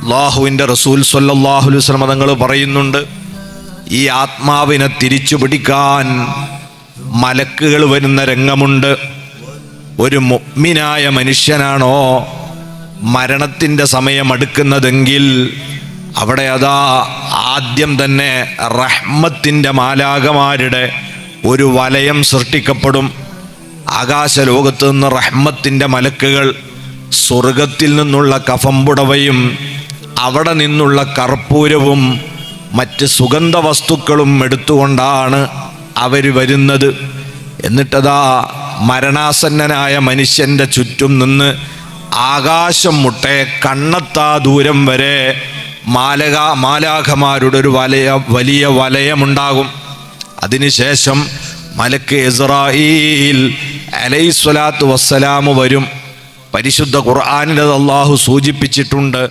അല്ലാഹുവിൻ്റെ റസൂൽ സ്വല്ലല്ലാഹു അലൈഹി വസല്ലം തങ്ങൾ പറയുന്നുണ്ട്, ഈ ആത്മാവിനെ തിരിച്ചു പിടിക്കാൻ മലക്കുകൾ വരുന്ന രംഗമുണ്ട്. ഒരു മുഅ്മിനായ മനുഷ്യനാണോ മരണത്തിൻ്റെ സമയം അടുക്കുന്നതെങ്കിൽ അവിടെ അതാ ആദ്യം തന്നെ റഹ്മത്തിൻ്റെ മാലാഖമാരുടെ ഒരു വലയം സൃഷ്ടിക്കപ്പെടും. ആകാശലോകത്ത് നിന്ന് റഹ്മത്തിൻ്റെ മലക്കുകൾ സ്വർഗത്തിൽ നിന്നുള്ള കഫംപുടവയും അവിടെ നിന്നുള്ള കർപ്പൂരവും മറ്റ് സുഗന്ധ വസ്തുക്കളും എടുത്തുകൊണ്ടാണ് അവർ വരുന്നത്. എന്നിട്ടതാ മരണാസന്നനായ മനുഷ്യൻ്റെ ചുറ്റും നിന്ന് ആകാശം മുട്ടെ കണ്ണെത്താ ദൂരം വരെ മാലാഖമാരുടെ ഒരു വലിയ വലയമുണ്ടാകും. അതിനുശേഷം മലക്ക് ഇസ്രായീൽ അലൈഹിസ്സലാത്തു വസ്സലാം വരും. പരിശുദ്ധ ഖുർആനിൽ അല്ലാഹു സൂചിപ്പിച്ചിട്ടുണ്ട്,